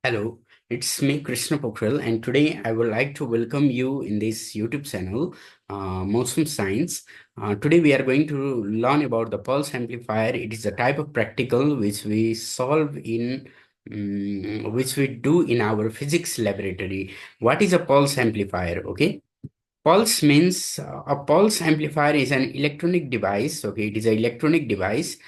Hello, it's me, Krishna Pokhrel, and today I would like to welcome you in this YouTube channel, Mausam Science. Today we are going to learn about the pulse amplifier. It is a type of practical which we solve which we do in our physics laboratory. What is a pulse amplifier? Okay. Pulse means a pulse amplifier is an electronic device. Okay, it is an electronic device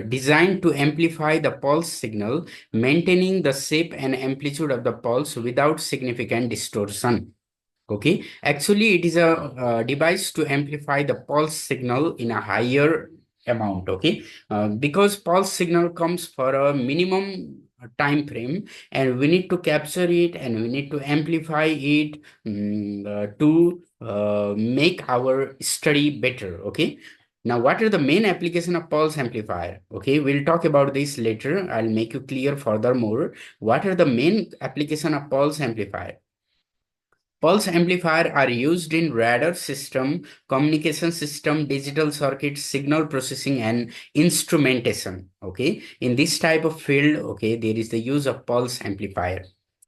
designed to amplify the pulse signal, maintaining the shape and amplitude of the pulse without significant distortion. Okay, actually, it is a device to amplify the pulse signal in a higher amount. Okay, because pulse signal comes for a minimum time frame, and we need to capture it and we need to amplify it to make our study better. Okay. Now, what are the main application of pulse amplifier? Okay, we'll talk about this later. I'll make you clear furthermore. What are the main application of pulse amplifier? Pulse amplifier are used in radar system, communication system, digital circuits, signal processing, and instrumentation. Okay, in this type of field, okay, there is the use of pulse amplifier.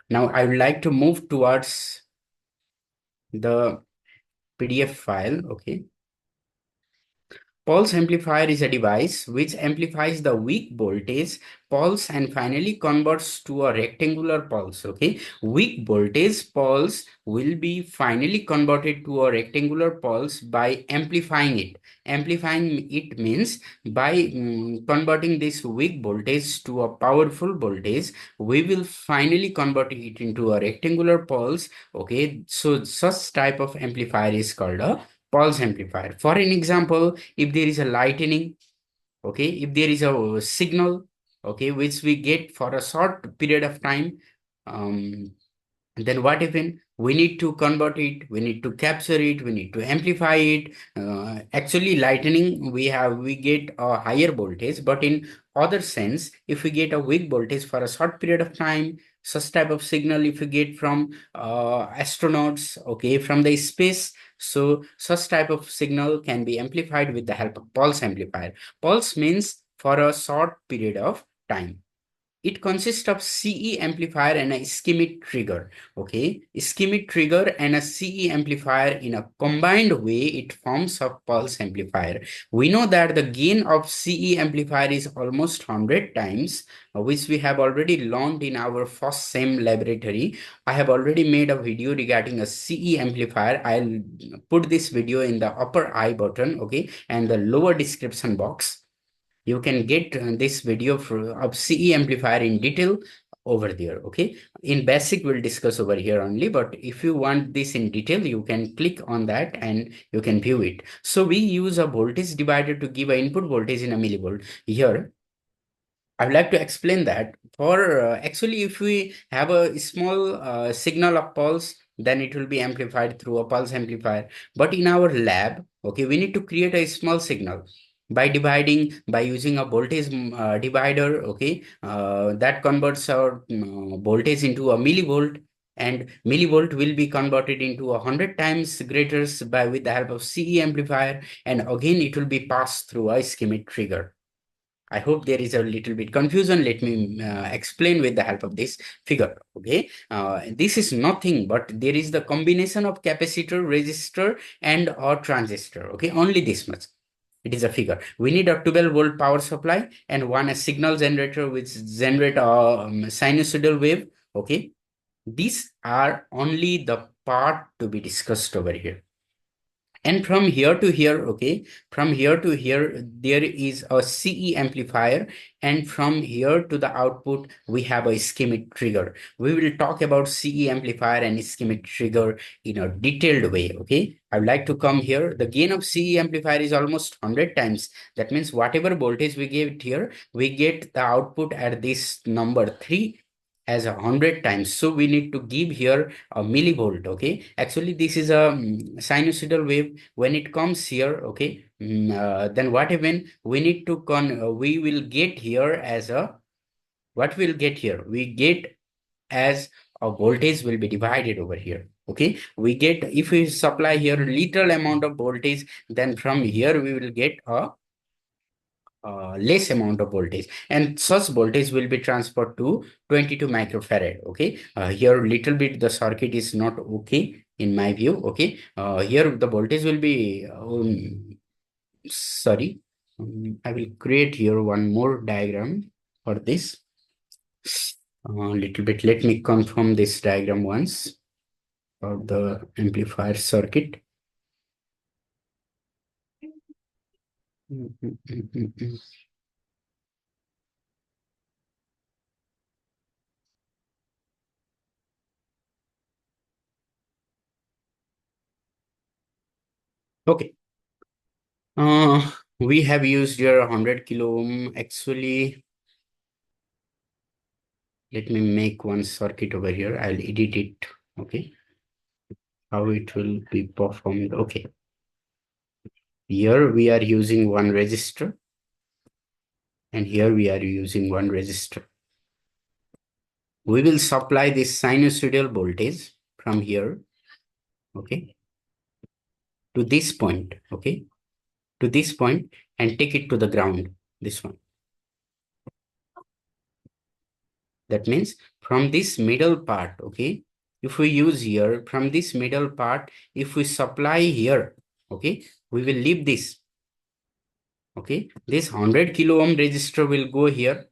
Now, I would like to move towards the PDF file. Okay. Pulse amplifier is a device which amplifies the weak voltage pulse and finally converts to a rectangular pulse. Okay, weak voltage pulse will be finally converted to a rectangular pulse by amplifying it. Amplifying it means by converting this weak voltage to a powerful voltage, we will finally convert it into a rectangular pulse. Okay, so such type of amplifier is called a pulse amplifier. For an example, if there is a lightning, okay, if there is a signal, okay, which we get for a short period of time, um, then what happen? We need to convert it, we need to capture it, we need to amplify it. Actually, lightning, we get a higher voltage, but in other sense, if we get a weak voltage for a short period of time, such type of signal if you get from astronauts, okay, from the space, so such type of signal can be amplified with the help of pulse amplifier. Pulse means for a short period of time. It consists of CE amplifier and a Schmitt trigger. Okay, Schmitt trigger and a CE amplifier in a combined way, it forms a pulse amplifier. We know that the gain of CE amplifier is almost 100 times, which we have already learned in our first SEM laboratory. I have already made a video regarding a CE amplifier. I'll put this video in the upper I button, okay, and the lower description box. You can get this video of CE amplifier in detail over there. Okay, in basic we'll discuss over here only, but if you want this in detail, you can click on that and you can view it. So we use a voltage divider to give an input voltage in a millivolt. Here I would like to explain that for actually, if we have a small signal of pulse, then it will be amplified through a pulse amplifier. But in our lab, okay, we need to create a small signal by dividing, by using a voltage divider, okay, that converts our voltage into a millivolt, and millivolt will be converted into 100 times greater by with the help of CE amplifier, and again it will be passed through a Schmitt trigger. I hope there is a little bit confusion. Let me explain with the help of this figure. Okay, this is nothing but there is the combination of capacitor, resistor, and a transistor. Okay, only this much. It is a figure. We need a 12-volt power supply and one a signal generator which generate a sinusoidal wave. Okay, these are only the part to be discussed over here. And from here to here, okay, from here to here, there is a CE amplifier. And from here to the output, we have a Schmitt trigger. We will talk about CE amplifier and Schmitt trigger in a detailed way, okay? I would like to come here. The gain of CE amplifier is almost 100 times. That means whatever voltage we give here, we get the output at this number 3 as 100 times. So we need to give here a millivolt. Okay, actually this is a sinusoidal wave. When it comes here, okay, then what happen, we need to we will get here as a, what we'll get here, we get as a voltage will be divided over here. Okay, we get, if we supply here little amount of voltage, then from here we will get a less amount of voltage, and such voltage will be transferred to 22 microfarad. Okay, here little bit the circuit is not okay in my view. Okay, here the voltage will be sorry, I will create here one more diagram for this. Little bit, let me confirm this diagram once for the amplifier circuit. Mm, mm, mm, mm, mm. Okay. We have used your 100 kilo ohm. Actually, let me make one circuit over here. I'll edit it. Okay. How it will be performed. Okay. Here we are using one resistor, and here we are using one resistor. We will supply this sinusoidal voltage from here. Okay. To this point. Okay. To this point and take it to the ground. This one. That means from this middle part, okay, if we use here, from this middle part, if we supply here, okay, we will leave this, okay, this 100 kilo ohm resistor will go here,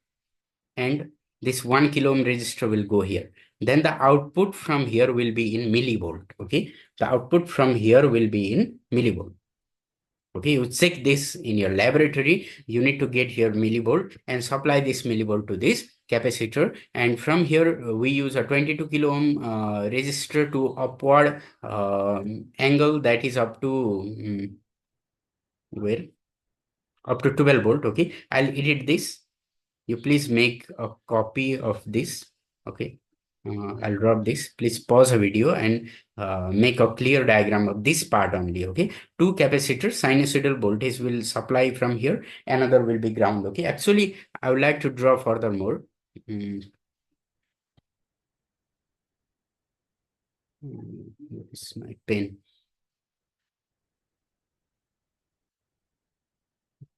and this 1 kilo ohm resistor will go here. Then the output from here will be in millivolt, okay, the output from here will be in millivolt. Okay, you check this in your laboratory. You need to get here millivolt and supply this millivolt to this capacitor. And from here, we use a 22 kilo ohm resistor to upward angle that is up to where? Up to 12 volt. Okay, I'll edit this. You please make a copy of this. Okay. I'll drop this. Please pause the video and make a clear diagram of this part only. Okay. Two capacitors, sinusoidal voltage will supply from here. Another will be ground. Okay. Actually, I would like to draw furthermore. Mm, Where is my pen?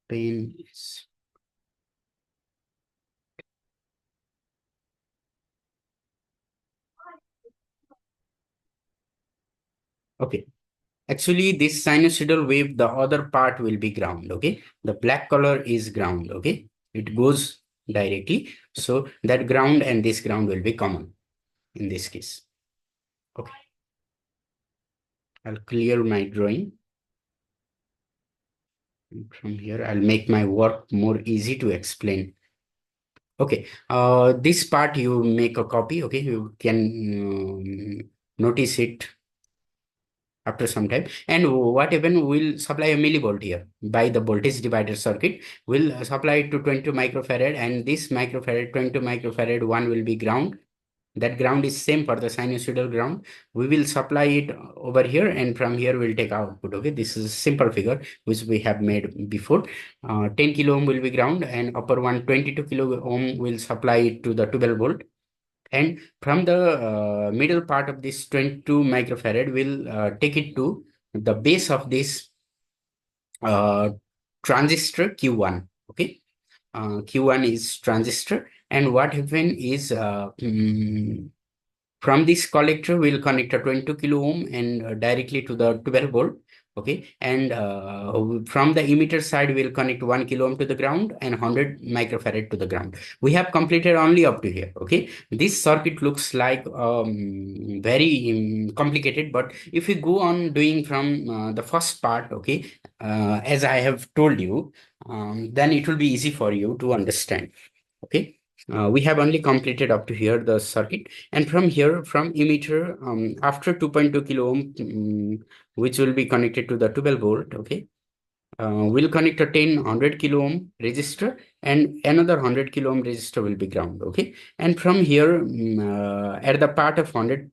Pen is okay. Actually, this sinusoidal wave, the other part will be ground. Okay. The black color is ground. Okay. It goes directly. So that ground and this ground will be common in this case. Okay. I'll clear my drawing. And from here, I'll make my work more easy to explain. Okay. This part you make a copy. Okay. You can notice it after some time. And what even will supply a millivolt here by the voltage divider circuit. Will supply it to 20 microfarad, and this microfarad, 20 microfarad, one will be ground. That ground is same for the sinusoidal ground. We will supply it over here, and from here we'll take output. Okay, this is a simple figure which we have made before. 10 kilo ohm will be ground, and upper one 22 kilo ohm will supply it to the 12 volt. And from the middle part of this 22 microfarad, we'll take it to the base of this uh, transistor Q1. Okay, Q1 is transistor, and what happen is from this collector, we'll connect a 22 kilo ohm and directly to the 12 volt. Okay. And from the emitter side, we'll connect 1 kilo ohm to the ground and 100 microfarad to the ground. We have completed only up to here. Okay. This circuit looks like very complicated, but if we go on doing from the first part, okay, as I have told you, then it will be easy for you to understand. Okay. We have only completed up to here the circuit, and from here, from emitter, after 2.2 kilo ohm, which will be connected to the 12 volt. Okay, we'll connect a 100 kilo ohm resistor, and another 100 kilo ohm resistor will be ground. Okay, and from here, at the part of 100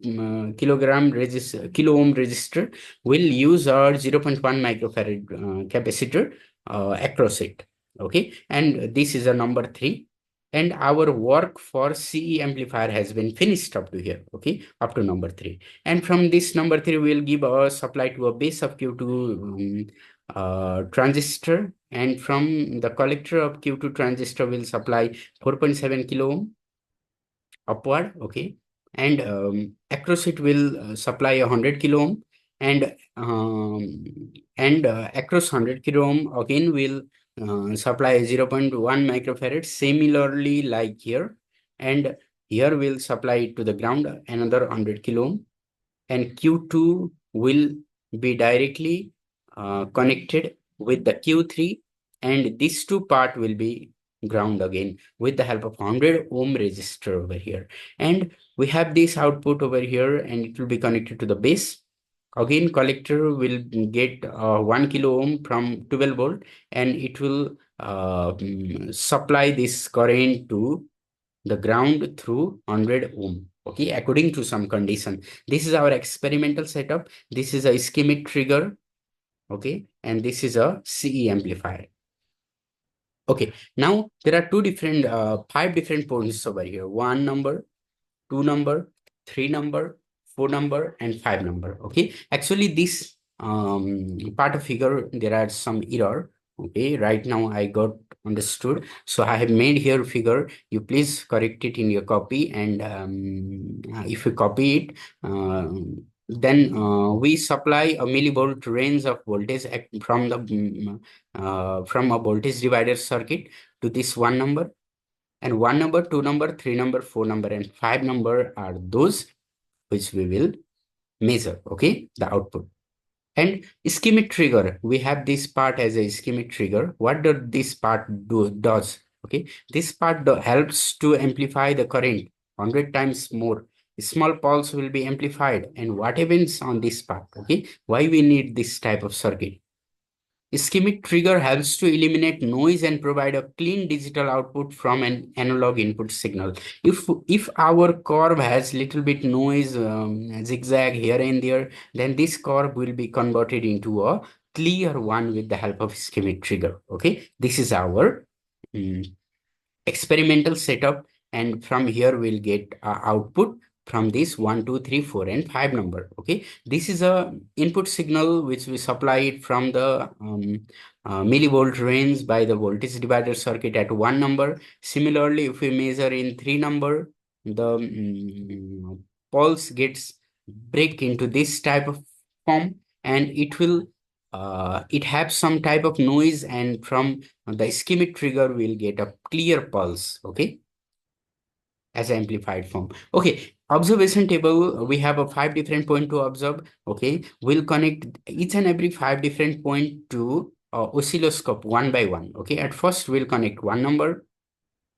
kilo ohm resistor, we'll use our 0.1 microfarad capacitor across it. Okay, and this is a number 3. And our work for CE amplifier has been finished up to here. Okay, up to number 3. And from this number 3, we'll give our supply to a base of Q2 transistor, and from the collector of Q2 transistor will supply 4.7 kilo ohm upward, okay, and across it will supply 100 kilo ohm, and across 100 kilo ohm again will supply 0.1 microfarad, similarly like here, and here will supply it to the ground another 100 kilo ohm, and Q2 will be directly connected with the Q3, and these two part will be ground again with the help of 100 ohm resistor over here. And we have this output over here, and it will be connected to the base. Again, collector will get 1 kilo ohm from 12 volt, and it will supply this current to the ground through 100 ohm, okay, according to some condition. This is our experimental setup. This is a Schmitt trigger, okay, and this is a CE amplifier. Okay, now there are five different points over here. One number, two number, three number, four number, and five number. Okay, actually this part of figure there are some error. Okay, right now I got understood, so I have made here figure. You please correct it in your copy, and if you copy it, then we supply a millivolt range of voltage from a voltage divider circuit to this one number, and one number, two number, three number, four number, and five number are those which we will measure, okay, the output. And Schmitt trigger, we have this part as a Schmitt trigger. What does this part does? Okay, this part helps to amplify the current 100 times more. Small pulse will be amplified, and what happens on this part? Okay, why we need this type of circuit? Schmitt trigger helps to eliminate noise and provide a clean digital output from an analog input signal. If our curve has little bit noise, zigzag here and there, then this curve will be converted into a clear one with the help of Schmitt trigger. Okay, this is our um, experimental setup, and from here we'll get output from this 1 2 3 4 and 5 number. Okay, this is a input signal which we supply it from the millivolt range by the voltage divider circuit at one number. Similarly, if we measure in three number, the pulse gets break into this type of form, and it has some type of noise, and from the Schmitt trigger will get a clear pulse, okay, as amplified form. Okay, observation table, we have a five different point to observe. Okay, we'll connect each and every five different point to oscilloscope one by one. Okay, at first we'll connect one number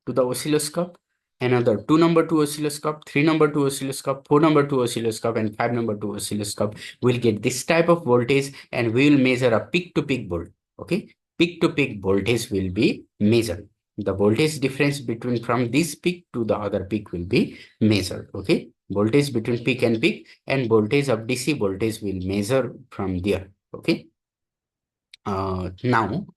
to the oscilloscope, another two number to oscilloscope, three number to oscilloscope, four number to oscilloscope, and five number to oscilloscope. We'll get this type of voltage, and we will measure a peak to peak volt. Okay, peak to peak voltage will be measured. The voltage difference between from this peak to the other peak will be measured. Okay, voltage between peak and voltage of DC voltage will measure from there. Okay, now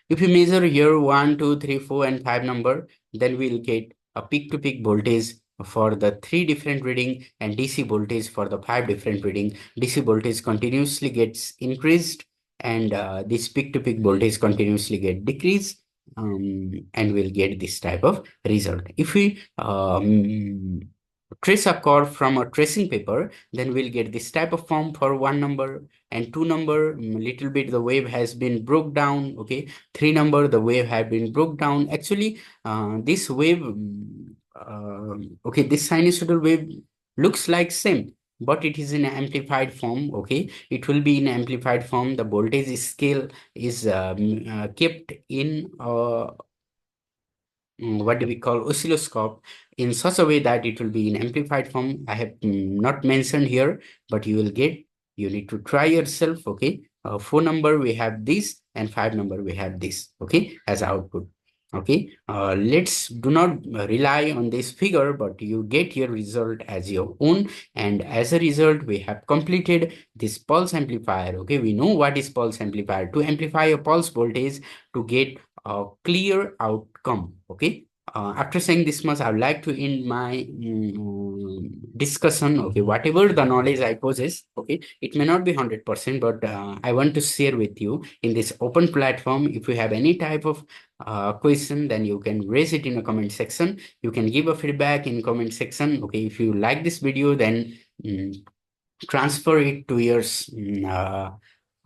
if we measure here 1, 2, 3, 4, and 5 number, then we'll get a peak to peak voltage for the three different reading and DC voltage for the five different reading. DC voltage continuously gets increased, and this peak to peak voltage continuously get decreased, and we'll get this type of result. If we trace a curve from a tracing paper, then we'll get this type of form for one number, and two number, little bit the wave has been broke down. Okay, three number, the wave have been broke down. Actually, this wave, okay, this sinusoidal wave looks like same, but it is in amplified form. Okay, it will be in amplified form. The voltage scale is kept in what do we call oscilloscope in such a way that it will be in amplified form. I have not mentioned here, but you will get, you need to try yourself. Okay, four number we have this, and five number we have this, okay, as output. Okay, let's do not rely on this figure, but you get your result as your own. And as a result, we have completed this pulse amplifier. Okay, we know what is pulse amplifier: to amplify a pulse voltage to get a clear outcome. Okay, after saying this much, I would like to end my discussion. Okay, whatever the knowledge I possess, okay, it may not be 100%, but I want to share with you in this open platform. If you have any type of question, then you can raise it in a comment section. You can give a feedback in comment section. Okay, if you like this video, then transfer it to your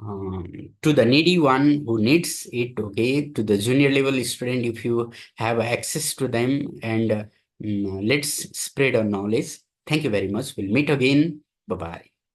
um, to the needy one who needs it. Okay, to the junior level student if you have access to them, and let's spread our knowledge. Thank you very much. We'll meet again. Bye bye.